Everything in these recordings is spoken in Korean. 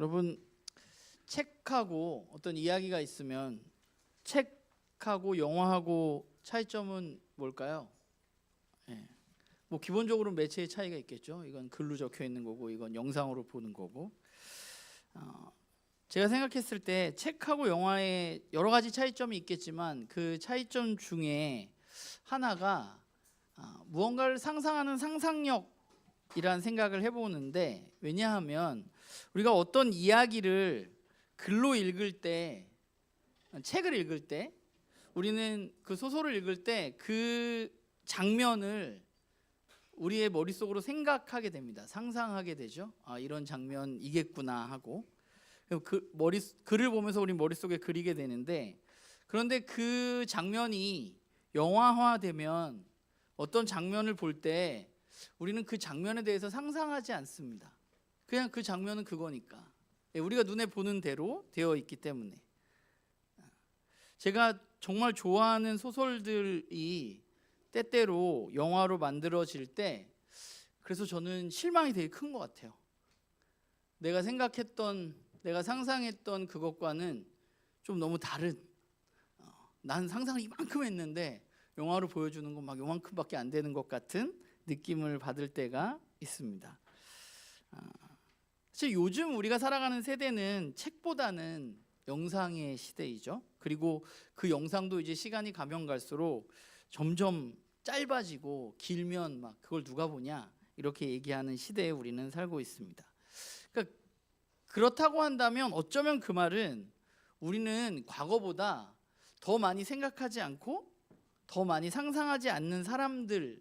여러분, 책하고 어떤 이야기가 있으면 책하고 영화하고 차이점은 뭘까요? 뭐 기본적으로 매체의 차이가 있겠죠. 이건 글로 적혀 있는 거고 이건 영상으로 보는 거고. 제가 생각했을 때 책하고 영화에 여러 가지 차이점이 있겠지만 그 차이점 중에 하나가 무언가를 상상하는 상상력이라는 생각을 해보는데, 왜냐하면 우리가 어떤 이야기를 글로 읽을 때, 책을 읽을 때, 우리는 그 소설을 읽을 때 그 장면을 우리의 머릿속으로 생각하게 됩니다. 상상하게 되죠. 이런 장면이겠구나 하고, 글을 보면서 우리 머릿속에 그리게 되는데, 그런데 그 장면이 영화화되면 어떤 장면을 볼 때 우리는 그 장면에 대해서 상상하지 않습니다. 그냥 그 장면은 그거니까, 우리가 눈에 보는 대로 되어 있기 때문에. 제가 정말 좋아하는 소설들이 때때로 영화로 만들어질 때, 그래서 저는 실망이 되게 큰 것 같아요. 내가 생각했던, 내가 상상했던 그것과는 좀 너무 다른, 난 상상을 이만큼 했는데 영화로 보여주는 건 막 요만큼밖에 안 되는 것 같은 느낌을 받을 때가 있습니다. 사실 요즘 우리가 살아가는 세대는 책보다는 영상의 시대이죠. 그리고 그 영상도 이제 시간이 가면 갈수록 점점 짧아지고, 길면 막 그걸 누가 보냐 이렇게 얘기하는 시대에 우리는 살고 있습니다. 그러니까 그렇다고 한다면 어쩌면 그 말은 우리는 과거보다 더 많이 생각하지 않고 더 많이 상상하지 않는 사람들이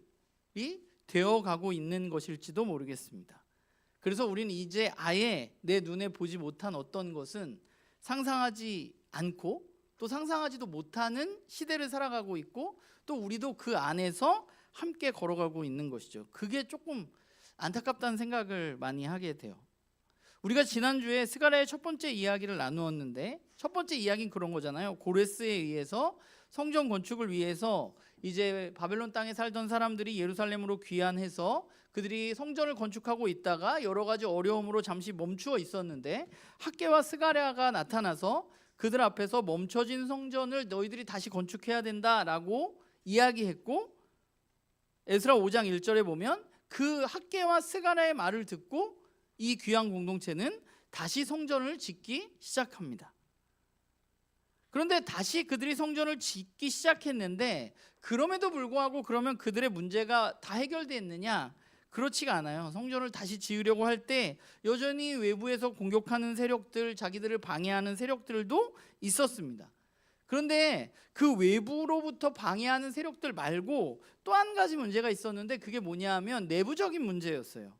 되어가고 있는 것일지도 모르겠습니다. 그래서 우리는 이제 아예 내 눈에 보지 못한 어떤 것은 상상하지 않고 또 상상하지도 못하는 시대를 살아가고 있고, 또 우리도 그 안에서 함께 걸어가고 있는 것이죠. 그게 조금 안타깝다는 생각을 많이 하게 돼요. 우리가 지난주에 스가랴의 첫 번째 이야기를 나누었는데, 첫 번째 이야기는 그런 거잖아요. 고레스에 의해서 성전 건축을 위해서 이제 바벨론 땅에 살던 사람들이 예루살렘으로 귀환해서 그들이 성전을 건축하고 있다가 여러 가지 어려움으로 잠시 멈추어 있었는데, 학개와 스가랴가 나타나서 그들 앞에서 멈춰진 성전을 너희들이 다시 건축해야 된다라고 이야기했고, 에스라 5장 1절에 보면 그 학개와 스가랴의 말을 듣고 이 귀한 공동체는 다시 성전을 짓기 시작합니다. 그런데 다시 그들이 성전을 짓기 시작했는데, 그럼에도 불구하고 그러면 그들의 문제가 다 해결됐느냐? 그렇지가 않아요. 성전을 다시 지으려고 할 때 여전히 외부에서 공격하는 세력들, 자기들을 방해하는 세력들도 있었습니다. 그런데 그 외부로부터 방해하는 세력들 말고 또 한 가지 문제가 있었는데, 그게 뭐냐 하면 내부적인 문제였어요.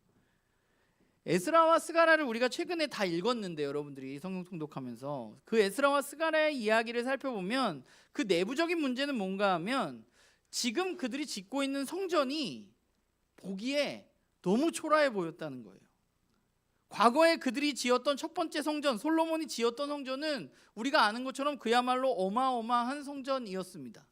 에스라와 스가랴를 우리가 최근에 다 읽었는데, 여러분들이 성경 통독하면서 그 에스라와 스가랴의 이야기를 살펴보면 그 내부적인 문제는 뭔가 하면, 지금 그들이 짓고 있는 성전이 보기에 너무 초라해 보였다는 거예요. 과거에 그들이 지었던 첫 번째 성전, 솔로몬이 지었던 성전은 우리가 아는 것처럼 그야말로 어마어마한 성전이었습니다.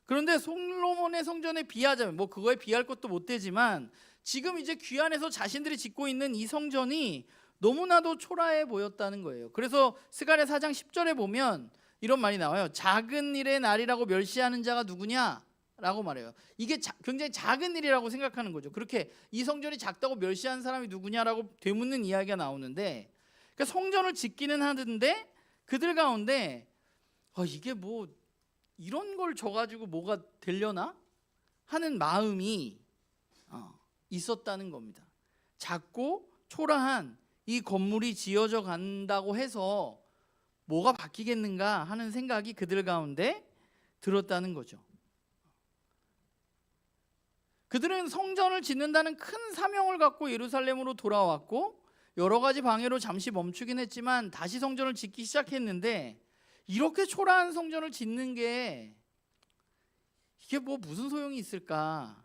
그런데 솔로몬의 성전에 비하자면, 뭐 그거에 비할 것도 못 되지만, 지금 이제 귀환해서 자신들이 짓고 있는 이 성전이 너무나도 초라해 보였다는 거예요. 그래서 스가랴 4장 10절에 보면 이런 말이 나와요. 작은 일의 날이라고 멸시하는 자가 누구냐? 라고 말해요. 이게 굉장히 작은 일이라고 생각하는 거죠. 그렇게 이 성전이 작다고 멸시하는 사람이 누구냐라고 되묻는 이야기가 나오는데, 그러니까 성전을 짓기는 하는데 그들 가운데 이게 뭐 이런 걸 줘가지고 뭐가 되려나 하는 마음이 있었다는 겁니다. 작고 초라한 이 건물이 지어져 간다고 해서 뭐가 바뀌겠는가 하는 생각이 그들 가운데 들었다는 거죠. 그들은 성전을 짓는다는 큰 사명을 갖고 예루살렘으로 돌아왔고, 여러 가지 방해로 잠시 멈추긴 했지만 다시 성전을 짓기 시작했는데, 이렇게 초라한 성전을 짓는 게 이게 뭐 무슨 소용이 있을까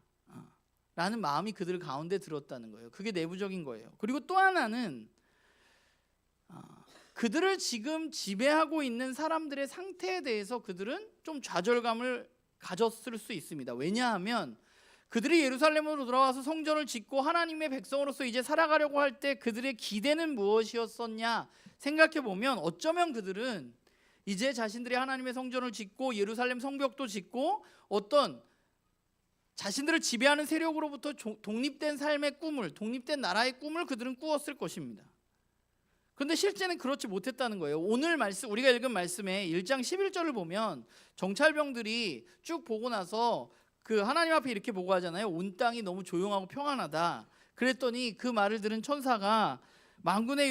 라는 마음이 그들 가운데 들었다는 거예요. 그게 내부적인 거예요. 그리고 또 하나는 그들을 지금 지배하고 있는 사람들의 상태에 대해서 그들은 좀 좌절감을 가졌을 수 있습니다. 왜냐하면 그들이 예루살렘으로 돌아와서 성전을 짓고 하나님의 백성으로서 이제 살아가려고 할 때 그들의 기대는 무엇이었었냐 생각해 보면 어쩌면 그들은 이제 자신들이 하나님의 성전을 짓고 예루살렘 성벽도 짓고 어떤 자신들을 지배하는 세력으로부터 독립된 삶의 꿈을, 독립된 나라의 꿈을 그들은 꾸었을 것입니다. 그런데 실제는 그렇지 못했다는 거예요. 오늘 말씀, 우리가 읽은 말씀에 1장 11절을 보면 정찰병들이 쭉 보고 나서 그 하나님 앞에 이렇게 보고하잖아요. 온 땅이 너무 조용하고 평안하다. 그랬더니 그 말을 들은 천사가 만군의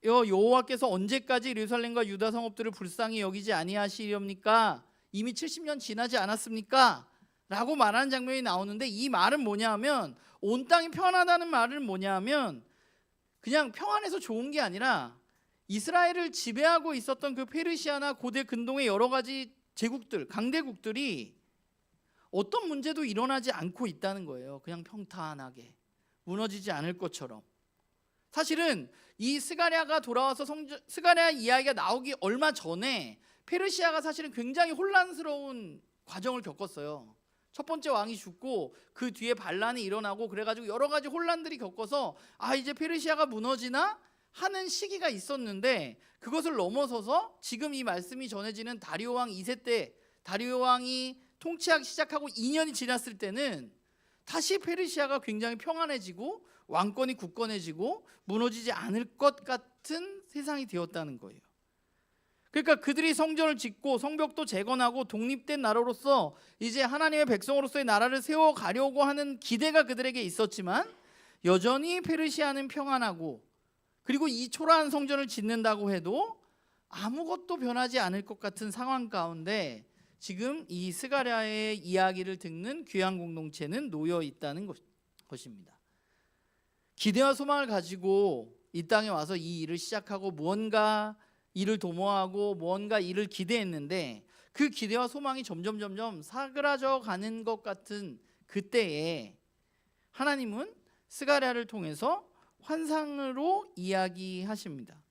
여호와께서 언제까지 예루살렘과 유다 성읍들을 불쌍히 여기지 아니하시렵니까? 이미 70년 지나지 않았습니까? 라고 말하는 장면이 나오는데, 이 말은 뭐냐 하면, 온 땅이 편하다는 말은 뭐냐 하면 그냥 평안해서 좋은 게 아니라 이스라엘을 지배하고 있었던 그 페르시아나 고대 근동의 여러 가지 제국들, 강대국들이 어떤 문제도 일어나지 않고 있다는 거예요. 그냥 평탄하게 무너지지 않을 것처럼. 사실은 이 스가랴가 돌아와서 스가랴 이야기가 나오기 얼마 전에 페르시아가 사실은 굉장히 혼란스러운 과정을 겪었어요. 첫 번째 왕이 죽고 그 뒤에 반란이 일어나고 그래가지고 여러 가지 혼란들이 겪어서 이제 페르시아가 무너지나 하는 시기가 있었는데, 그것을 넘어서서 지금 이 말씀이 전해지는 다리오 왕 2세 때, 다리오 왕이 통치하기 시작하고 2년이 지났을 때는 다시 페르시아가 굉장히 평안해지고 왕권이 굳건해지고 무너지지 않을 것 같은 세상이 되었다는 거예요. 그러니까 그들이 성전을 짓고 성벽도 재건하고 독립된 나라로서 이제 하나님의 백성으로서의 나라를 세워가려고 하는 기대가 그들에게 있었지만, 여전히 페르시아는 평안하고, 그리고 이 초라한 성전을 짓는다고 해도 아무것도 변하지 않을 것 같은 상황 가운데 지금 이 스가랴의 이야기를 듣는 귀한 공동체는 놓여 있다는 것입니다. 기대와 소망을 가지고 이 땅에 와서 이 일을 시작하고 무언가 일을 도모하고 무언가 일을 기대했는데, 그 기대와 소망이 점점 사그라져 가는 것 같은 그때에 하나님은 스가랴를 통해서 환상으로 이야기하십니다.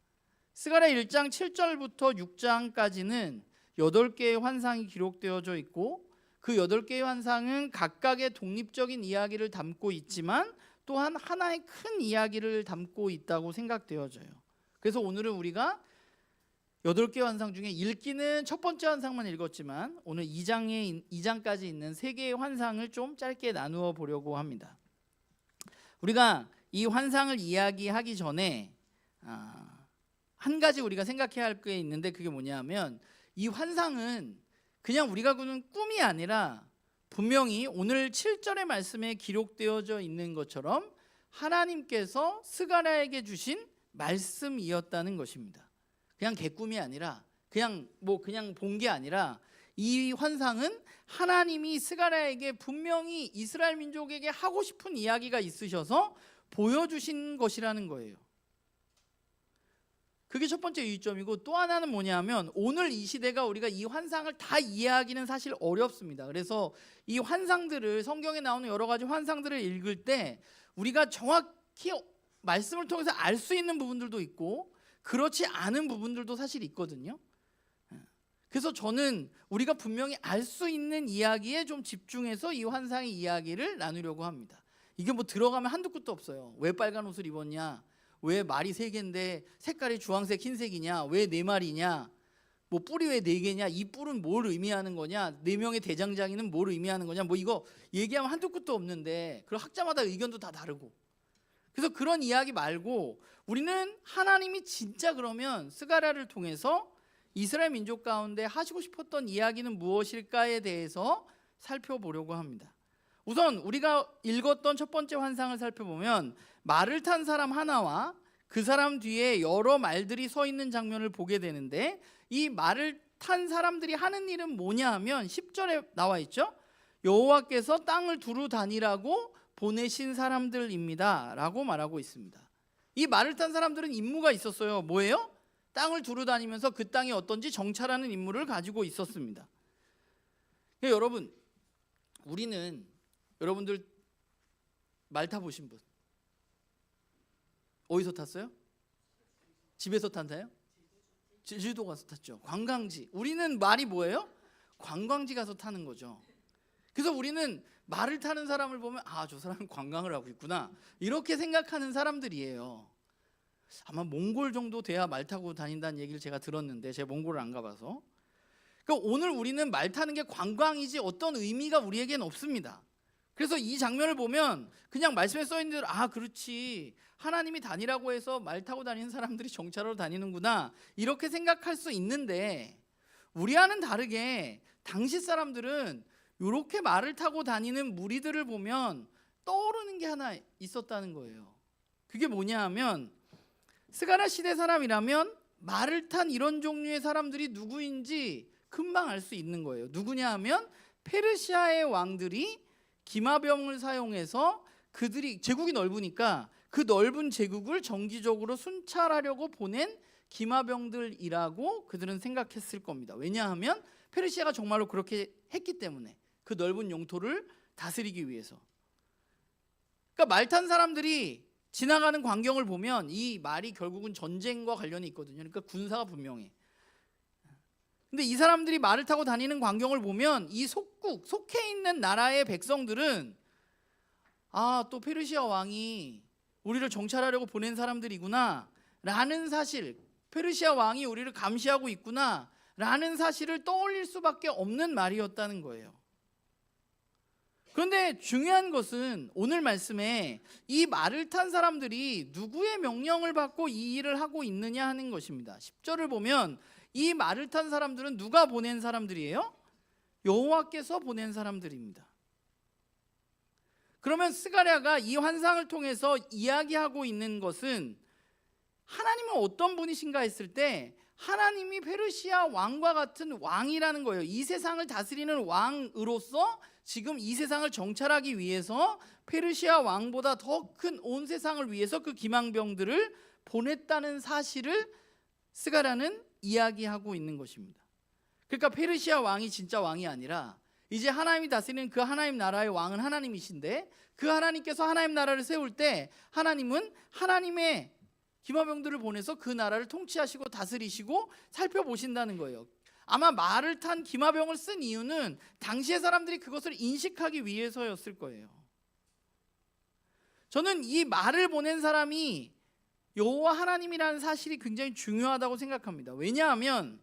스가랴 1장 7절부터 6장까지는 8개의 환상이 기록되어져 있고, 그 8개의 환상은 각각의 독립적인 이야기를 담고 있지만 또한 하나의 큰 이야기를 담고 있다고 생각되어져요. 그래서 오늘은 우리가 8개의 환상 중에 읽기는 첫 번째 환상만 읽었지만 오늘 2장까지 있는 3개의 환상을 좀 짧게 나누어 보려고 합니다. 우리가 이 환상을 이야기하기 전에 한 가지 우리가 생각해야 할 게 있는데, 그게 뭐냐면 이 환상은 그냥 우리가 꾸는 꿈이 아니라 분명히 오늘 7절의 말씀에 기록되어져 있는 것처럼 하나님께서 스가랴에게 주신 말씀이었다는 것입니다. 그냥 개꿈이 아니라 그냥 본 게 아니라 이 환상은 하나님이 스가랴에게 분명히 이스라엘 민족에게 하고 싶은 이야기가 있으셔서 보여주신 것이라는 거예요. 그게 첫 번째 유의점이고, 또 하나는 뭐냐면 오늘 이 시대가 우리가 이 환상을 다 이해하기는 사실 어렵습니다. 그래서 이 환상들을, 성경에 나오는 여러 가지 환상들을 읽을 때 우리가 정확히 말씀을 통해서 알 수 있는 부분들도 있고 그렇지 않은 부분들도 사실 있거든요. 그래서 저는 우리가 분명히 알 수 있는 이야기에 좀 집중해서 이 환상의 이야기를 나누려고 합니다. 이게 들어가면 한두 끝도 없어요. 왜 빨간 옷을 입었냐? 왜 말이 3개인데 색깔이 주황색, 흰색이냐? 왜 4마리냐? 뿔이 왜 4개냐? 이 뿔은 뭘 의미하는 거냐? 4명의 대장장이는 뭘 의미하는 거냐? 이거 얘기하면 한두 끝도 없는데, 그리고 학자마다 의견도 다 다르고. 그래서 그런 이야기 말고 우리는 하나님이 진짜 그러면 스가랴를 통해서 이스라엘 민족 가운데 하시고 싶었던 이야기는 무엇일까에 대해서 살펴보려고 합니다. 우선 우리가 읽었던 첫 번째 환상을 살펴보면 말을 탄 사람 하나와 그 사람 뒤에 여러 말들이 서 있는 장면을 보게 되는데, 이 말을 탄 사람들이 하는 일은 뭐냐 하면 10절에 나와 있죠. 여호와께서 땅을 두루 다니라고 보내신 사람들입니다 라고 말하고 있습니다. 이 말을 탄 사람들은 임무가 있었어요. 뭐예요? 땅을 두루 다니면서 그 땅이 어떤지 정찰하는 임무를 가지고 있었습니다. 여러분, 우리는, 여러분들 말 타보신 분 어디서 탔어요? 집에서 탔나요? 제주도 가서 탔죠. 관광지. 우리는 말이 뭐예요? 관광지 가서 타는 거죠. 그래서 우리는 말을 타는 사람을 보면 저 사람은 관광을 하고 있구나 이렇게 생각하는 사람들이에요. 아마 몽골 정도 돼야 말 타고 다닌다는 얘기를 제가 들었는데 제가 몽골을 안 가봐서. 그러니까 오늘 우리는 말 타는 게 관광이지 어떤 의미가 우리에겐 없습니다. 그래서 이 장면을 보면 그냥 말씀에 써있는 대로 그렇지, 하나님이 다니라고 해서 말 타고 다니는 사람들이 정찰하러 다니는구나 이렇게 생각할 수 있는데, 우리와는 다르게 당시 사람들은 이렇게 말을 타고 다니는 무리들을 보면 떠오르는 게 하나 있었다는 거예요. 그게 뭐냐 하면, 스가랴 시대 사람이라면 말을 탄 이런 종류의 사람들이 누구인지 금방 알 수 있는 거예요. 누구냐 하면 페르시아의 왕들이 기마병을 사용해서, 그들이 제국이 넓으니까 그 넓은 제국을 정기적으로 순찰하려고 보낸 기마병들이라고 그들은 생각했을 겁니다. 왜냐하면 페르시아가 정말로 그렇게 했기 때문에, 그 넓은 영토를 다스리기 위해서. 그러니까 말 탄 사람들이 지나가는 광경을 보면 이 말이 결국은 전쟁과 관련이 있거든요. 그러니까 군사가 분명해. 근데 이 사람들이 말을 타고 다니는 광경을 보면 이 속해 있는 나라의 백성들은 또 페르시아 왕이 우리를 정찰하려고 보낸 사람들이구나 라는 사실, 페르시아 왕이 우리를 감시하고 있구나 라는 사실을 떠올릴 수밖에 없는 말이었다는 거예요. 그런데 중요한 것은 오늘 말씀에 이 말을 탄 사람들이 누구의 명령을 받고 이 일을 하고 있느냐 하는 것입니다. 10절을 보면 이 말을 탄 사람들은 누가 보낸 사람들이에요? 여호와께서 보낸 사람들입니다. 그러면 스가랴가 이 환상을 통해서 이야기하고 있는 것은, 하나님은 어떤 분이신가 했을 때 하나님이 페르시아 왕과 같은 왕이라는 거예요. 이 세상을 다스리는 왕으로서 지금 이 세상을 정찰하기 위해서 페르시아 왕보다 더 큰 온 세상을 위해서 그 기망병들을 보냈다는 사실을 스가랴는 이야기하고 있는 것입니다. 그러니까 페르시아 왕이 진짜 왕이 아니라 이제 하나님이 다스리는 그 하나님 나라의 왕은 하나님이신데, 그 하나님께서 하나님 나라를 세울 때 하나님은 하나님의 기마병들을 보내서 그 나라를 통치하시고 다스리시고 살펴보신다는 거예요. 아마 말을 탄 기마병을 쓴 이유는 당시의 사람들이 그것을 인식하기 위해서였을 거예요. 저는 이 말을 보낸 사람이 여호와 하나님이라는 사실이 굉장히 중요하다고 생각합니다. 왜냐하면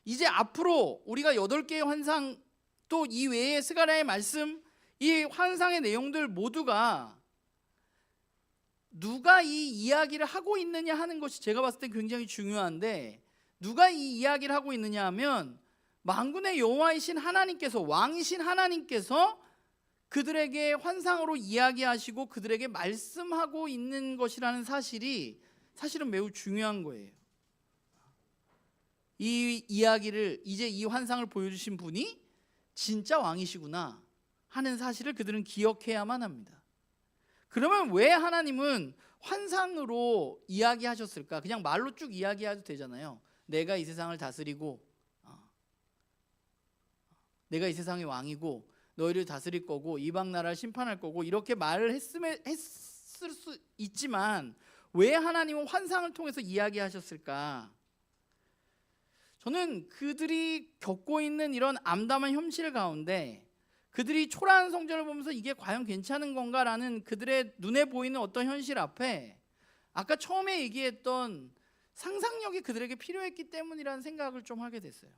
이제 앞으로 우리가 8개의 환상, 또 이 외에 스가랴의 말씀, 이 환상의 내용들 모두가 누가 이 이야기를 하고 있느냐 하는 것이 제가 봤을 때 굉장히 중요한데, 누가 이 이야기를 하고 있느냐 하면 만군의 여호와이신 하나님께서, 왕이신 하나님께서 그들에게 환상으로 이야기하시고 그들에게 말씀하고 있는 것이라는 사실이 사실은 매우 중요한 거예요. 이 이야기를, 이제 이 환상을 보여주신 분이 진짜 왕이시구나 하는 사실을 그들은 기억해야만 합니다. 그러면 왜 하나님은 환상으로 이야기하셨을까? 그냥 말로 쭉 이야기해도 되잖아요. 내가 이 세상을 다스리고 내가 이 세상의 왕이고 너희를 다스릴 거고 이방 나라를 심판할 거고 이렇게 말을 했을 수 있지만 왜 하나님은 환상을 통해서 이야기하셨을까? 저는 그들이 겪고 있는 이런 암담한 현실 가운데, 그들이 초라한 성전을 보면서 이게 과연 괜찮은 건가라는 그들의 눈에 보이는 어떤 현실 앞에 아까 처음에 얘기했던 상상력이 그들에게 필요했기 때문이라는 생각을 좀 하게 됐어요.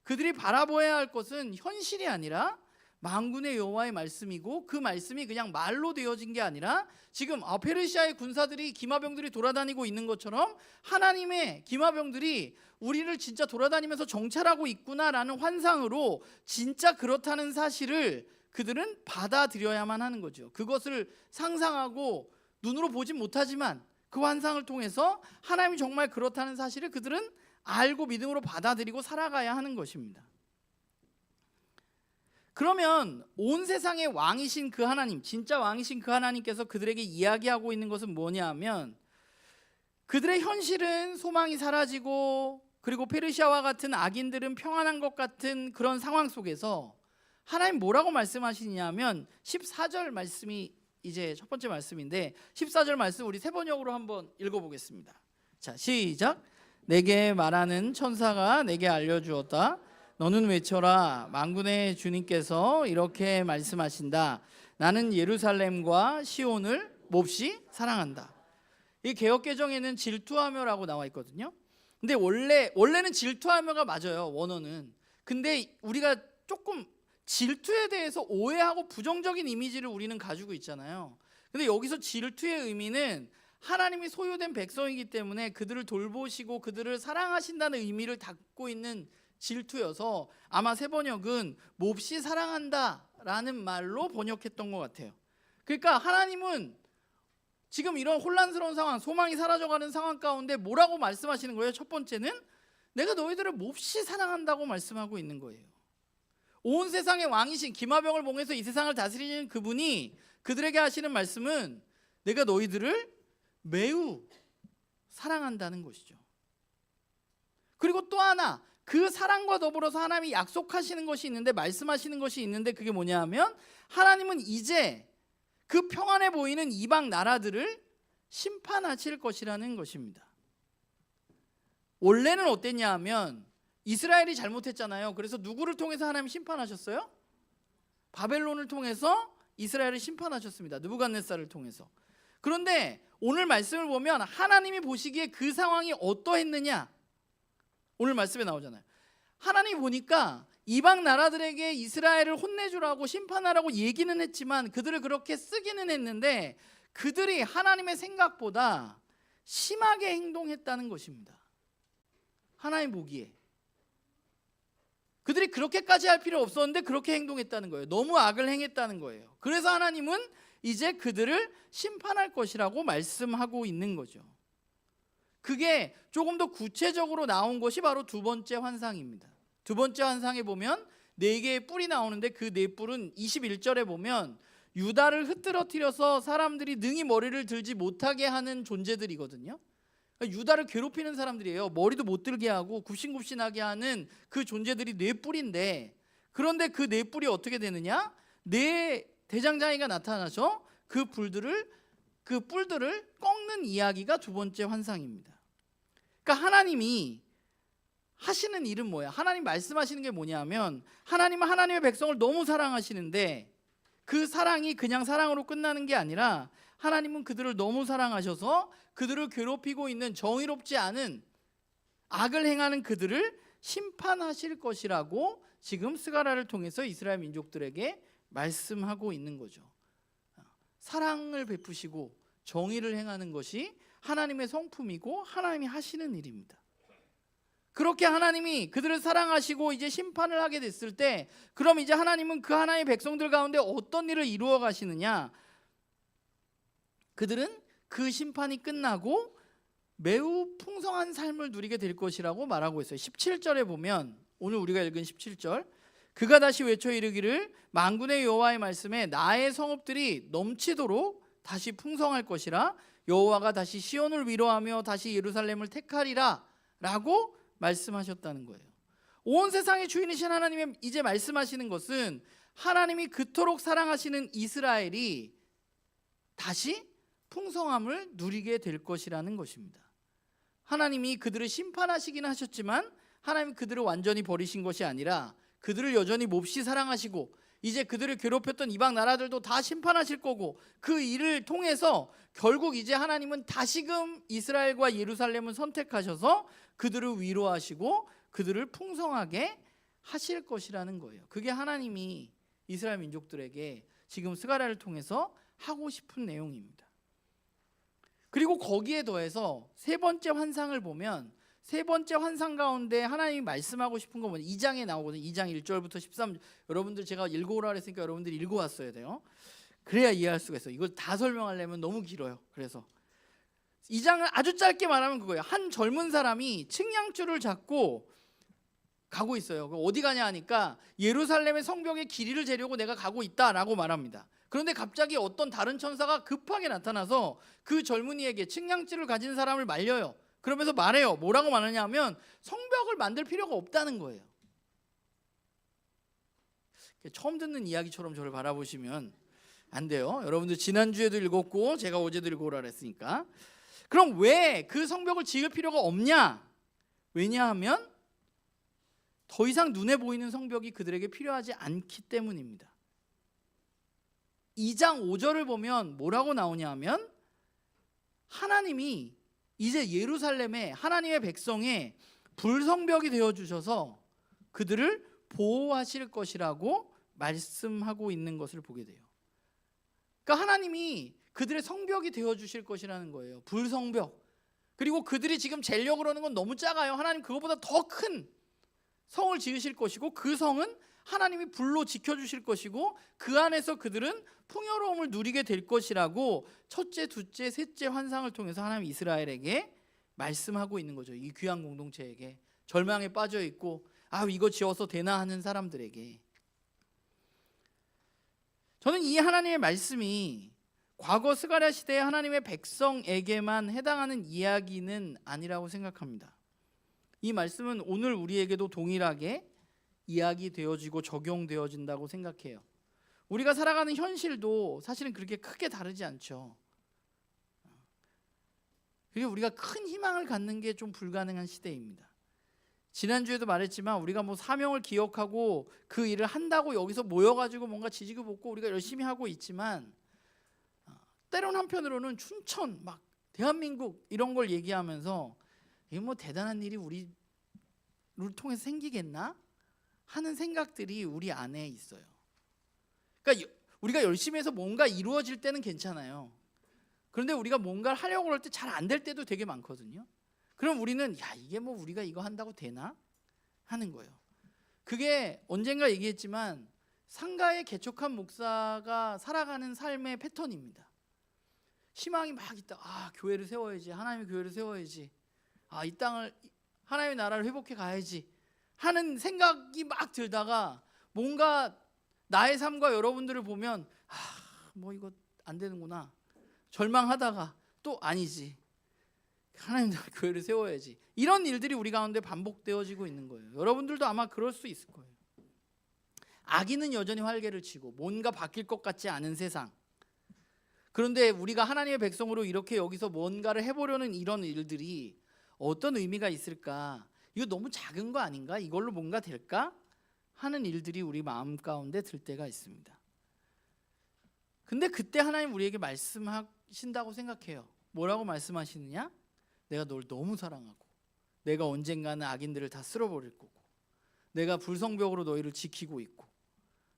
그들이 바라보아야 할 것은 현실이 아니라 만군의 여호와의 말씀이고, 그 말씀이 그냥 말로 되어진 게 아니라 지금 페르시아의 군사들이, 기마병들이 돌아다니고 있는 것처럼 하나님의 기마병들이 우리를 진짜 돌아다니면서 정찰하고 있구나라는 환상으로 진짜 그렇다는 사실을 그들은 받아들여야만 하는 거죠. 그것을 상상하고 눈으로 보진 못하지만 그 환상을 통해서 하나님이 정말 그렇다는 사실을 그들은 알고 믿음으로 받아들이고 살아가야 하는 것입니다. 그러면 온 세상의 왕이신 그 하나님, 진짜 왕이신 그 하나님께서 그들에게 이야기하고 있는 것은 뭐냐 하면, 그들의 현실은 소망이 사라지고 그리고 페르시아와 같은 악인들은 평안한 것 같은 그런 상황 속에서 하나님 뭐라고 말씀하시냐면 14절 말씀이 이제 첫 번째 말씀인데, 14절 말씀 우리 세 번역으로 한번 읽어보겠습니다. 자, 시작. 내게 말하는 천사가 내게 알려주었다. 너는 외쳐라. 만군의 주님께서 이렇게 말씀하신다. 나는 예루살렘과 시온을 몹시 사랑한다. 이 개역개정에는 질투하며라고 나와 있거든요. 근데 원래는 질투하며가 맞아요, 원어는. 근데 우리가 조금 질투에 대해서 오해하고 부정적인 이미지를 우리는 가지고 있잖아요. 근데 여기서 질투의 의미는 하나님이 소유된 백성이기 때문에 그들을 돌보시고 그들을 사랑하신다는 의미를 담고 있는 질투여서 아마 새 번역은 몹시 사랑한다라는 말로 번역했던 것 같아요. 그러니까 하나님은 지금 이런 혼란스러운 상황, 소망이 사라져가는 상황 가운데 뭐라고 말씀하시는 거예요? 첫 번째는 내가 너희들을 몹시 사랑한다고 말씀하고 있는 거예요. 온 세상의 왕이신 기마병을 봉해서 이 세상을 다스리는 그분이 그들에게 하시는 말씀은 내가 너희들을 매우 사랑한다는 것이죠. 그리고 또 하나, 그 사랑과 더불어서 하나님이 약속하시는 것이 있는데, 말씀하시는 것이 있는데, 그게 뭐냐 하면 하나님은 이제 그 평안해 보이는 이방 나라들을 심판하실 것이라는 것입니다. 원래는 어땠냐 하면 이스라엘이 잘못했잖아요. 그래서 누구를 통해서 하나님 심판하셨어요? 바벨론을 통해서 이스라엘을 심판하셨습니다. 느부갓네살을 통해서. 그런데 오늘 말씀을 보면 하나님이 보시기에 그 상황이 어떠했느냐, 오늘 말씀에 나오잖아요. 하나님이 보니까 이방 나라들에게 이스라엘을 혼내주라고 심판하라고 얘기는 했지만 그들을 그렇게 쓰기는 했는데 그들이 하나님의 생각보다 심하게 행동했다는 것입니다. 하나님 보기에 그들이 그렇게까지 할 필요 없었는데 그렇게 행동했다는 거예요. 너무 악을 행했다는 거예요. 그래서 하나님은 이제 그들을 심판할 것이라고 말씀하고 있는 거죠. 그게 조금 더 구체적으로 나온 것이 바로 두 번째 환상입니다. 두 번째 환상에 보면 4개의 뿔이 나오는데 그 4뿔은 21절에 보면 유다를 흩뜨러뜨려서 사람들이 능히 머리를 들지 못하게 하는 존재들이거든요. 유다를 괴롭히는 사람들이에요. 머리도 못 들게 하고 굽신굽신하게 하는 그 존재들이 4뿔인데, 그런데 그 4뿔이 어떻게 되느냐? 4 대장장이가 나타나서 그 뿔들을 꺾는 이야기가 두 번째 환상입니다. 그러니까 하나님이 하시는 일은 뭐야? 하나님 말씀하시는 게 뭐냐면 하나님은 하나님의 백성을 너무 사랑하시는데 그 사랑이 그냥 사랑으로 끝나는 게 아니라 하나님은 그들을 너무 사랑하셔서 그들을 괴롭히고 있는 정의롭지 않은 악을 행하는 그들을 심판하실 것이라고 지금 스가랴를 통해서 이스라엘 민족들에게 말씀하고 있는 거죠. 사랑을 베푸시고 정의를 행하는 것이 하나님의 성품이고 하나님이 하시는 일입니다. 그렇게 하나님이 그들을 사랑하시고 이제 심판을 하게 됐을 때, 그럼 이제 하나님은 그 하나님의 백성들 가운데 어떤 일을 이루어 가시느냐? 그들은 그 심판이 끝나고 매우 풍성한 삶을 누리게 될 것이라고 말하고 있어요. 17절에 보면, 오늘 우리가 읽은 17절, 그가 다시 외쳐 이르기를 만군의 여호와의 말씀에 나의 성읍들이 넘치도록 다시 풍성할 것이라, 여호와가 다시 시온을 위로하며 다시 예루살렘을 택하리라 라고 말씀하셨다는 거예요. 온 세상의 주인이신 하나님이 이제 말씀하시는 것은 하나님이 그토록 사랑하시는 이스라엘이 다시 풍성함을 누리게 될 것이라는 것입니다. 하나님이 그들을 심판하시긴 하셨지만 하나님이 그들을 완전히 버리신 것이 아니라 그들을 여전히 몹시 사랑하시고 이제 그들을 괴롭혔던 이방 나라들도 다 심판하실 거고, 그 일을 통해서 결국 이제 하나님은 다시금 이스라엘과 예루살렘을 선택하셔서 그들을 위로하시고 그들을 풍성하게 하실 것이라는 거예요. 그게 하나님이 이스라엘 민족들에게 지금 스가랴를 통해서 하고 싶은 내용입니다. 그리고 거기에 더해서 세 번째 환상을 보면, 세 번째 환상 가운데 하나님이 말씀하고 싶은 건 뭐냐? 2장에 나오거든요. 2장 1절부터 13절. 여러분들 제가 읽어오라 그랬으니까 여러분들이 읽어왔어야 돼요. 그래야 이해할 수가 있어요. 이걸 다 설명하려면 너무 길어요. 그래서 2장을 아주 짧게 말하면 그거예요. 한 젊은 사람이 측량줄을 잡고 가고 있어요. 어디 가냐 하니까 예루살렘의 성벽의 길이를 재려고 내가 가고 있다라고 말합니다. 그런데 갑자기 어떤 다른 천사가 급하게 나타나서 그 젊은이에게 측량줄을 가진 사람을 말려요. 그러면서 말해요. 뭐라고 말하냐 하면 성벽을 만들 필요가 없다는 거예요. 처음 듣는 이야기처럼 저를 바라보시면 안 돼요. 여러분들 지난주에도 읽었고 제가 어제도 읽어오라 그랬으니까. 그럼 왜 그 성벽을 지을 필요가 없냐? 왜냐하면 더 이상 눈에 보이는 성벽이 그들에게 필요하지 않기 때문입니다. 2장 5절을 보면 뭐라고 나오냐 하면 하나님이 이제 예루살렘에 하나님의 백성의 불성벽이 되어주셔서 그들을 보호하실 것이라고 말씀하고 있는 것을 보게 돼요. 그러니까 하나님이 그들의 성벽이 되어주실 것이라는 거예요. 불성벽. 그리고 그들이 지금 재려고 그러는 건 너무 작아요. 하나님 그것보다 더 큰 성을 지으실 것이고 그 성은 하나님이 불로 지켜주실 것이고 그 안에서 그들은 풍요로움을 누리게 될 것이라고 첫째, 둘째, 셋째 환상을 통해서 하나님 이스라엘에게 말씀하고 있는 거죠. 이 귀한 공동체에게, 절망에 빠져 있고 이거 지어서 되나 하는 사람들에게. 저는 이 하나님의 말씀이 과거 스가랴 시대의 하나님의 백성에게만 해당하는 이야기는 아니라고 생각합니다. 이 말씀은 오늘 우리에게도 동일하게 이야기되어지고 적용되어진다고 생각해요. 우리가 살아가는 현실도 사실은 그렇게 크게 다르지 않죠. 그리고 우리가 큰 희망을 갖는 게 좀 불가능한 시대입니다. 지난주에도 말했지만 우리가 사명을 기억하고 그 일을 한다고 여기서 모여가지고 뭔가 지지고 볶고 우리가 열심히 하고 있지만 때론 한편으로는 춘천 대한민국 이런 걸 얘기하면서 이게 대단한 일이 우리를 통해서 생기겠나 하는 생각들이 우리 안에 있어요. 그러니까 우리가 열심히 해서 뭔가 이루어질 때는 괜찮아요. 그런데 우리가 뭔가를 하려고 할 때 잘 안 될 때도 되게 많거든요. 그럼 우리는 이게 우리가 이거 한다고 되나 하는 거예요. 그게 언젠가 얘기했지만 상가에 개척한 목사가 살아가는 삶의 패턴입니다. 희망이 막 있다. 교회를 세워야지. 하나님의 교회를 세워야지. 이 땅을 하나님의 나라를 회복해 가야지 하는 생각이 막 들다가 뭔가 나의 삶과 여러분들을 보면 이거 안 되는구나. 절망하다가 또 아니지. 하나님 나라 교회를 세워야지. 이런 일들이 우리 가운데 반복되어지고 있는 거예요. 여러분들도 아마 그럴 수 있을 거예요. 악인은 여전히 활개를 치고 뭔가 바뀔 것 같지 않은 세상. 그런데 우리가 하나님의 백성으로 이렇게 여기서 뭔가를 해보려는 이런 일들이 어떤 의미가 있을까? 이거 너무 작은 거 아닌가? 이걸로 뭔가 될까? 하는 일들이 우리 마음 가운데 들 때가 있습니다. 근데 그때 하나님 우리에게 말씀하신다고 생각해요. 뭐라고 말씀하시느냐? 내가 널 너무 사랑하고 내가 언젠가는 악인들을 다 쓸어버릴 거고 내가 불성벽으로 너희를 지키고 있고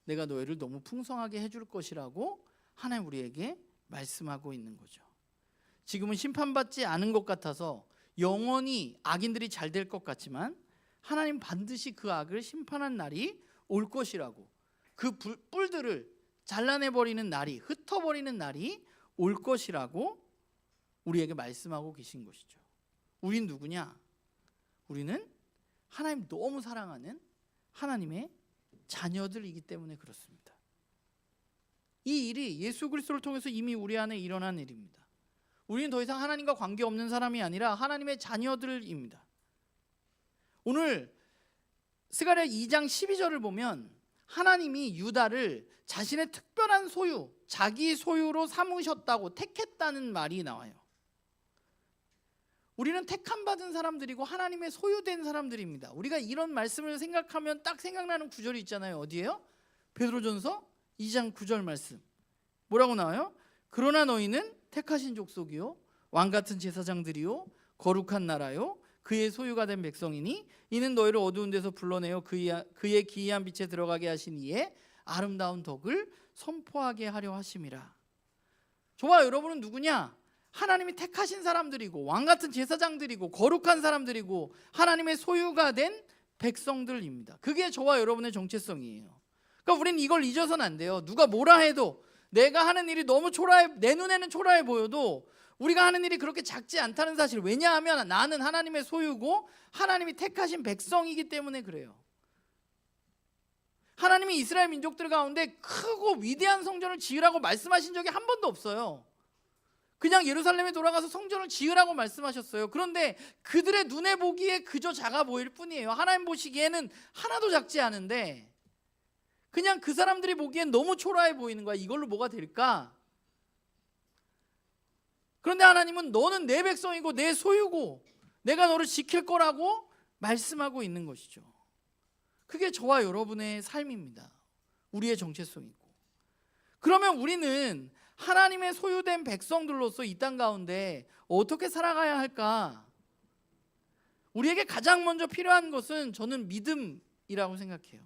내가 너희를 너무 풍성하게 해줄 것이라고 하나님 우리에게 말씀하고 있는 거죠. 지금은 심판받지 않은 것 같아서 영원히 악인들이 잘 될 것 같지만 하나님 반드시 그 악을 심판한 날이 올 것이라고, 그 뿔들을 잘라내버리는 날이, 흩어버리는 날이 올 것이라고 우리에게 말씀하고 계신 것이죠. 우린 누구냐? 우리는 하나님 너무 사랑하는 하나님의 자녀들이기 때문에 그렇습니다. 이 일이 예수 그리스도를 통해서 이미 우리 안에 일어난 일입니다. 우리는 더 이상 하나님과 관계없는 사람이 아니라 하나님의 자녀들입니다. 오늘 스가랴 2장 12절을 보면 하나님이 유다를 자신의 특별한 소유, 자기 소유로 삼으셨다고, 택했다는 말이 나와요. 우리는 택함받은 사람들이고 하나님의 소유된 사람들입니다. 우리가 이런 말씀을 생각하면 딱 생각나는 구절이 있잖아요. 어디예요? 베드로전서 2장 9절 말씀. 뭐라고 나와요? 그러나 너희는 택하신 족속이요 왕같은 제사장들이요 거룩한 나라요 그의 소유가 된 백성이니 이는 너희를 어두운 데서 불러내어 그의 기이한 빛에 들어가게 하신 이의 아름다운 덕을 선포하게 하려 하심이라. 저와 여러분은 누구냐? 하나님이 택하신 사람들이고 왕같은 제사장들이고 거룩한 사람들이고 하나님의 소유가 된 백성들입니다. 그게 저와 여러분의 정체성이에요. 그러니까 우리는 이걸 잊어서는 안 돼요. 누가 뭐라 해도, 내가 하는 일이 너무 초라해, 내 눈에는 초라해 보여도 우리가 하는 일이 그렇게 작지 않다는 사실. 왜냐하면 나는 하나님의 소유고 하나님이 택하신 백성이기 때문에 그래요. 하나님이 이스라엘 민족들 가운데 크고 위대한 성전을 지으라고 말씀하신 적이 한 번도 없어요. 그냥 예루살렘에 돌아가서 성전을 지으라고 말씀하셨어요. 그런데 그들의 눈에 보기에 그저 작아 보일 뿐이에요. 하나님 보시기에는 하나도 작지 않은데 그냥 그 사람들이 보기엔 너무 초라해 보이는 거야. 이걸로 뭐가 될까? 그런데 하나님은 너는 내 백성이고 내 소유고 내가 너를 지킬 거라고 말씀하고 있는 것이죠. 그게 저와 여러분의 삶입니다. 우리의 정체성이고. 그러면 우리는 하나님의 소유된 백성들로서 이 땅 가운데 어떻게 살아가야 할까? 우리에게 가장 먼저 필요한 것은 저는 믿음이라고 생각해요.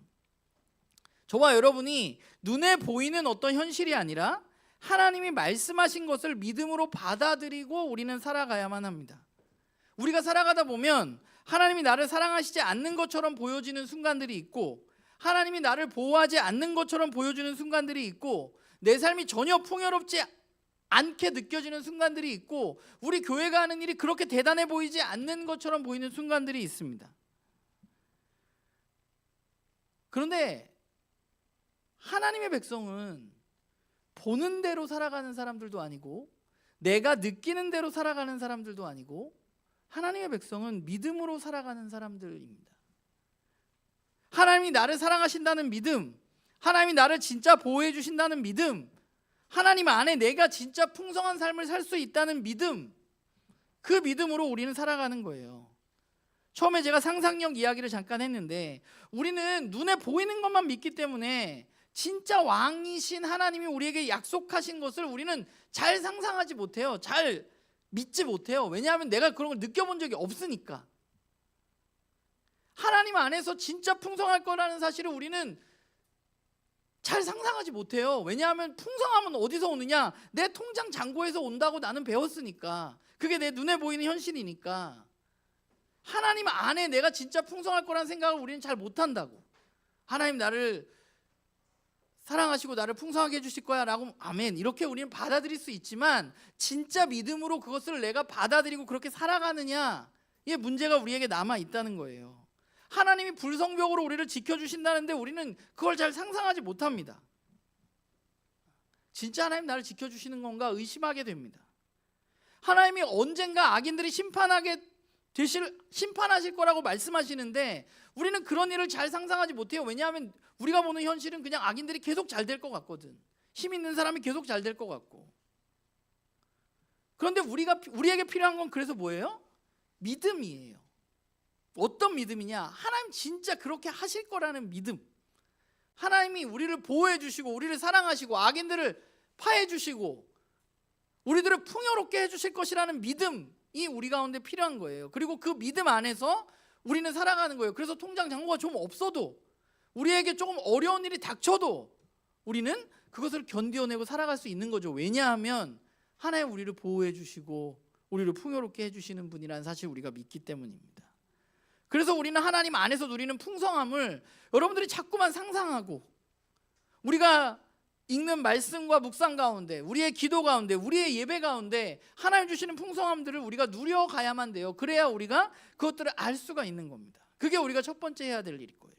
저와 여러분이 눈에 보이는 어떤 현실이 아니라 하나님이 말씀하신 것을 믿음으로 받아들이고 우리는 살아가야만 합니다. 우리가 살아가다 보면 하나님이 나를 사랑하시지 않는 것처럼 보여지는 순간들이 있고, 하나님이 나를 보호하지 않는 것처럼 보여주는 순간들이 있고, 내 삶이 전혀 풍요롭지 않게 느껴지는 순간들이 있고, 우리 교회가 하는 일이 그렇게 대단해 보이지 않는 것처럼 보이는 순간들이 있습니다. 그런데 하나님의 백성은 보는 대로 살아가는 사람들도 아니고, 내가 느끼는 대로 살아가는 사람들도 아니고, 하나님의 백성은 믿음으로 살아가는 사람들입니다. 하나님이 나를 사랑하신다는 믿음, 하나님이 나를 진짜 보호해 주신다는 믿음, 하나님 안에 내가 진짜 풍성한 삶을 살 수 있다는 믿음, 그 믿음으로 우리는 살아가는 거예요. 처음에 제가 상상력 이야기를 잠깐 했는데, 우리는 눈에 보이는 것만 믿기 때문에 진짜 왕이신 하나님이 우리에게 약속하신 것을 우리는 잘 상상하지 못해요. 잘 믿지 못해요. 왜냐하면 내가 그런 걸 느껴본 적이 없으니까. 하나님 안에서 진짜 풍성할 거라는 사실을 우리는 잘 상상하지 못해요. 왜냐하면 풍성함은 어디서 오느냐? 내 통장 잔고에서 온다고 나는 배웠으니까. 그게 내 눈에 보이는 현실이니까. 하나님 안에 내가 진짜 풍성할 거라는 생각을 우리는 잘 못한다고. 하나님 나를 사랑하시고 나를 풍성하게 해주실 거야 라고 아멘 이렇게 우리는 받아들일 수 있지만, 진짜 믿음으로 그것을 내가 받아들이고 그렇게 살아가느냐, 이 문제가 우리에게 남아 있다는 거예요. 하나님이 불성벽으로 우리를 지켜주신다는데 우리는 그걸 잘 상상하지 못합니다. 진짜 하나님 나를 지켜주시는 건가 의심하게 됩니다. 하나님이 언젠가 악인들이 심판하실 거라고 말씀하시는데 우리는 그런 일을 잘 상상하지 못해요. 왜냐하면 우리가 보는 현실은 그냥 악인들이 계속 잘 될 것 같거든. 힘 있는 사람이 계속 잘 될 것 같고. 그런데 우리에게 필요한 건 그래서 뭐예요? 믿음이에요. 어떤 믿음이냐? 하나님 진짜 그렇게 하실 거라는 믿음. 하나님이 우리를 보호해 주시고 우리를 사랑하시고 악인들을 파해 주시고 우리들을 풍요롭게 해 주실 것이라는 믿음이 우리 가운데 필요한 거예요. 그리고 그 믿음 안에서 우리는 살아가는 거예요. 그래서 통장 잔고가 좀 없어도, 우리에게 조금 어려운 일이 닥쳐도 우리는 그것을 견뎌내고 살아갈 수 있는 거죠. 왜냐하면 하나님 우리를 보호해 주시고 우리를 풍요롭게 해주시는 분이라는 사실을 우리가 믿기 때문입니다. 그래서 우리는 하나님 안에서 누리는 풍성함을 여러분들이 자꾸만 상상하고, 우리가 읽는 말씀과 묵상 가운데, 우리의 기도 가운데, 우리의 예배 가운데 하나님 주시는 풍성함들을 우리가 누려가야만 돼요. 그래야 우리가 그것들을 알 수가 있는 겁니다. 그게 우리가 첫 번째 해야 될 일일 거예요.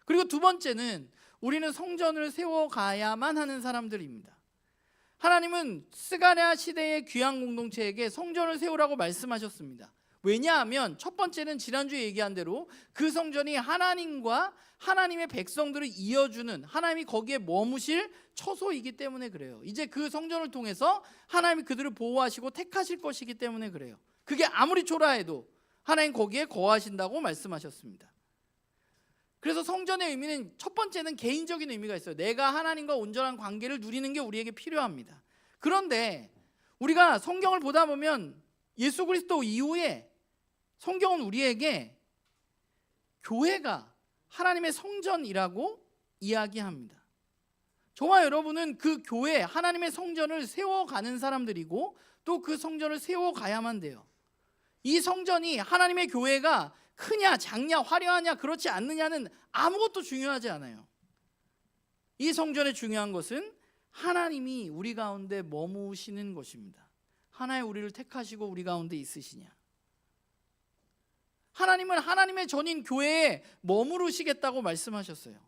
그리고 두 번째는 우리는 성전을 세워가야만 하는 사람들입니다. 하나님은 스가랴 시대의 귀한 공동체에게 성전을 세우라고 말씀하셨습니다. 왜냐하면 첫 번째는 지난주에 얘기한 대로 그 성전이 하나님과 하나님의 백성들을 이어주는, 하나님이 거기에 머무실 처소이기 때문에 그래요. 이제 그 성전을 통해서 하나님이 그들을 보호하시고 택하실 것이기 때문에 그래요. 그게 아무리 초라해도 하나님 거기에 거하신다고 말씀하셨습니다. 그래서 성전의 의미는 첫 번째는 개인적인 의미가 있어요. 내가 하나님과 온전한 관계를 누리는 게 우리에게 필요합니다. 그런데 우리가 성경을 보다 보면 예수 그리스도 이후에 성경은 우리에게 교회가 하나님의 성전이라고 이야기합니다. 저와 여러분은 그 교회, 하나님의 성전을 세워가는 사람들이고 또 그 성전을 세워가야만 돼요. 이 성전이, 하나님의 교회가 크냐 작냐 화려하냐 그렇지 않느냐는 아무것도 중요하지 않아요. 이 성전의 중요한 것은 하나님이 우리 가운데 머무시는 것입니다. 하나님 우리를 택하시고 우리 가운데 있으시냐. 하나님은 하나님의 전인 교회에 머무르시겠다고 말씀하셨어요.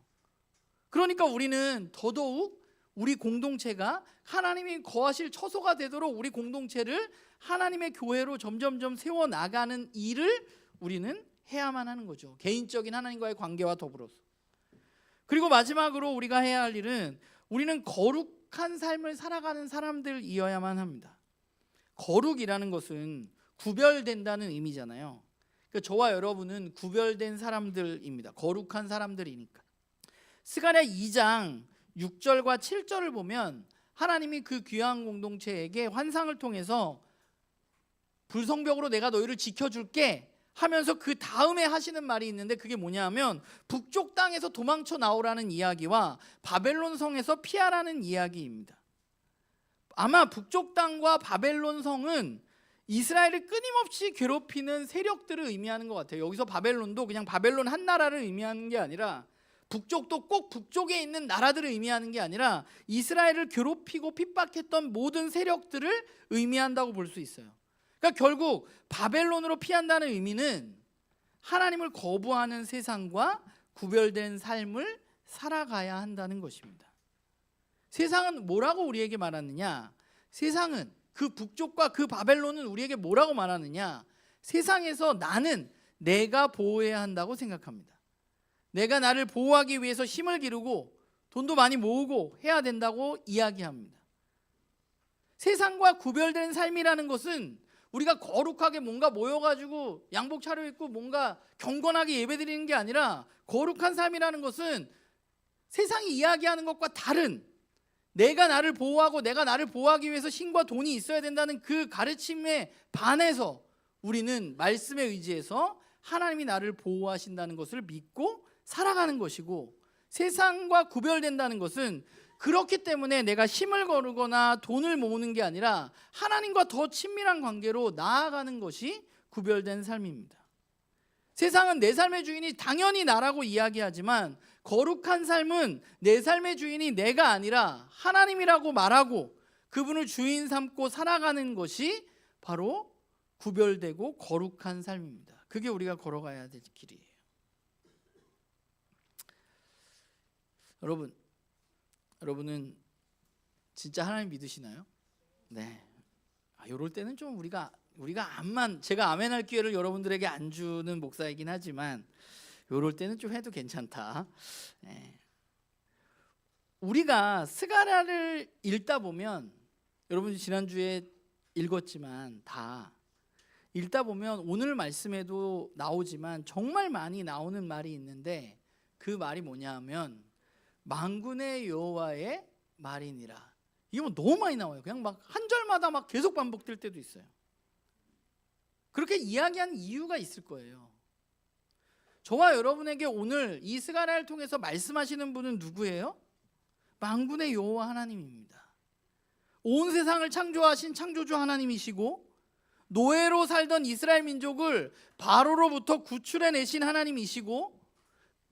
그러니까 우리는 더더욱 우리 공동체가 하나님이 거하실 처소가 되도록 우리 공동체를 하나님의 교회로 점점점 세워나가는 일을 우리는 해야만 하는 거죠. 개인적인 하나님과의 관계와 더불어서. 그리고 마지막으로 우리가 해야 할 일은, 우리는 거룩한 삶을 살아가는 사람들이어야만 합니다. 거룩이라는 것은 구별된다는 의미잖아요. 그러니까 저와 여러분은 구별된 사람들입니다. 거룩한 사람들이니까. 스가랴 2장 6절과 7절을 보면 하나님이 그 귀한 공동체에게 환상을 통해서 불성벽으로 내가 너희를 지켜줄게 하면서 그 다음에 하시는 말이 있는데, 그게 뭐냐면 북쪽 땅에서 도망쳐 나오라는 이야기와 바벨론 성에서 피하라는 이야기입니다. 아마 북쪽 땅과 바벨론 성은 이스라엘을 끊임없이 괴롭히는 세력들을 의미하는 것 같아요. 여기서 바벨론도 그냥 바벨론 한 나라를 의미하는 게 아니라, 북쪽도 꼭 북쪽에 있는 나라들을 의미하는 게 아니라 이스라엘을 괴롭히고 핍박했던 모든 세력들을 의미한다고 볼 수 있어요. 그러니까 결국 바벨론으로 피한다는 의미는 하나님을 거부하는 세상과 구별된 삶을 살아가야 한다는 것입니다. 세상은 뭐라고 우리에게 말하느냐? 세상은, 그 북쪽과 그 바벨론은 우리에게 뭐라고 말하느냐? 세상에서 나는 내가 보호해야 한다고 생각합니다. 내가 나를 보호하기 위해서 힘을 기르고 돈도 많이 모으고 해야 된다고 이야기합니다. 세상과 구별된 삶이라는 것은 우리가 거룩하게 뭔가 모여가지고 양복 차려입고 뭔가 경건하게 예배드리는 게 아니라, 거룩한 삶이라는 것은 세상이 이야기하는 것과 다른, 내가 나를 보호하고 내가 나를 보호하기 위해서 힘과 돈이 있어야 된다는 그 가르침에 반해서 우리는 말씀에 의지해서 하나님이 나를 보호하신다는 것을 믿고 살아가는 것이고, 세상과 구별된다는 것은 그렇기 때문에 내가 힘을 거르거나 돈을 모으는 게 아니라 하나님과 더 친밀한 관계로 나아가는 것이 구별된 삶입니다. 세상은 내 삶의 주인이 당연히 나라고 이야기하지만, 거룩한 삶은 내 삶의 주인이 내가 아니라 하나님이라고 말하고 그분을 주인 삼고 살아가는 것이 바로 구별되고 거룩한 삶입니다. 그게 우리가 걸어가야 될 길이에요. 여러분은 진짜 하나님 믿으시나요? 네. 이럴 때는 좀 우리가 제가 아멘할 기회를 여러분들에게 안 주는 목사이긴 하지만, 이럴 때는 좀 해도 괜찮다. 네. 우리가 스가랴를 읽다 보면, 여러분 지난주에 읽었지만 다 읽다 보면 오늘 말씀에도 나오지만 정말 많이 나오는 말이 있는데, 그 말이 뭐냐 하면 만군의 여호와의 말이니라. 이게 뭐 너무 많이 나와요. 그냥 막 한 절마다 막 계속 반복될 때도 있어요. 그렇게 이야기하는 이유가 있을 거예요. 저와 여러분에게 오늘 이 스가랴를 통해서 말씀하시는 분은 누구예요? 만군의 여호와 하나님입니다. 온 세상을 창조하신 창조주 하나님이시고, 노예로 살던 이스라엘 민족을 바로로부터 구출해내신 하나님이시고,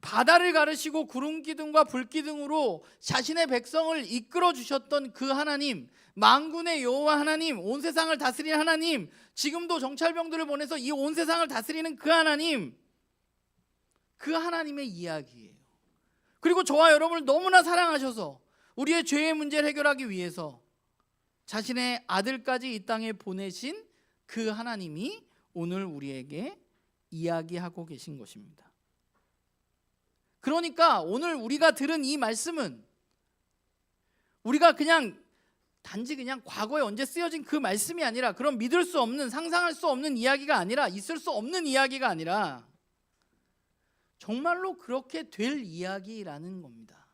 바다를 가르시고 구름 기둥과 불 기둥으로 자신의 백성을 이끌어 주셨던 그 하나님, 만군의 여호와 하나님, 온 세상을 다스리는 하나님, 지금도 정찰병들을 보내서 이 온 세상을 다스리는 그 하나님, 그 하나님의 이야기예요. 그리고 저와 여러분을 너무나 사랑하셔서 우리의 죄의 문제를 해결하기 위해서 자신의 아들까지 이 땅에 보내신 그 하나님이 오늘 우리에게 이야기하고 계신 것입니다. 그러니까 오늘 우리가 들은 이 말씀은 우리가 그냥 단지 그냥 과거에 언제 쓰여진 그 말씀이 아니라, 그런 믿을 수 없는, 상상할 수 없는 이야기가 아니라, 있을 수 없는 이야기가 아니라 정말로 그렇게 될 이야기라는 겁니다.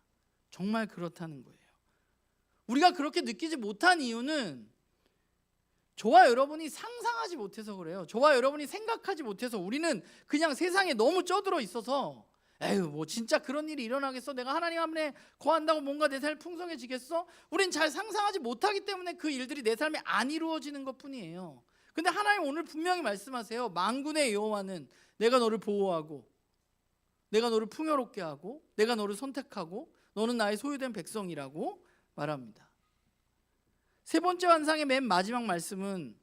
정말 그렇다는 거예요. 우리가 그렇게 느끼지 못한 이유는 저와 여러분이 상상하지 못해서 그래요. 저와 여러분이 생각하지 못해서, 우리는 그냥 세상에 너무 쪄들어 있어서, 에휴 뭐 진짜 그런 일이 일어나겠어? 내가 하나님 앞에 거한다고 뭔가 내 삶이 풍성해지겠어? 우린 잘 상상하지 못하기 때문에 그 일들이 내 삶에 안 이루어지는 것뿐이에요. 근데 하나님 오늘 분명히 말씀하세요. 만군의 여호와는 내가 너를 보호하고 내가 너를 풍요롭게 하고 내가 너를 선택하고 너는 나의 소유된 백성이라고 말합니다. 세 번째 환상의 맨 마지막 말씀은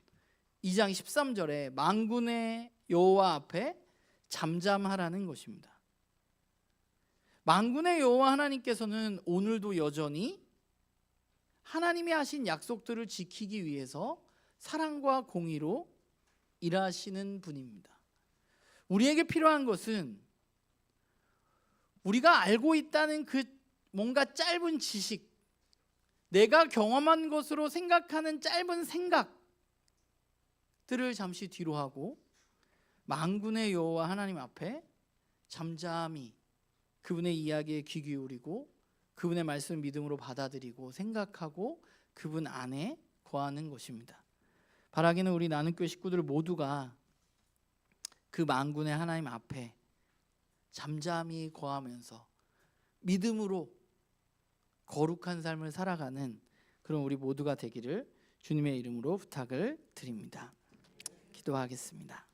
2장 13절에 만군의 여호와 앞에 잠잠하라는 것입니다. 만군의 여호와 하나님께서는 오늘도 여전히 하나님이 하신 약속들을 지키기 위해서 사랑과 공의로 일하시는 분입니다. 우리에게 필요한 것은 우리가 알고 있다는 그 뭔가 짧은 지식, 내가 경험한 것으로 생각하는 짧은 생각들을 잠시 뒤로 하고 만군의 여호와 하나님 앞에 잠잠히 그분의 이야기에 귀 기울이고 그분의 말씀을 믿음으로 받아들이고 생각하고 그분 안에 거하는 것입니다. 바라기는 우리 나눔교회 식구들 모두가 그 만군의 하나님 앞에 잠잠히 거하면서 믿음으로 거룩한 삶을 살아가는 그런 우리 모두가 되기를 주님의 이름으로 부탁을 드립니다. 기도하겠습니다.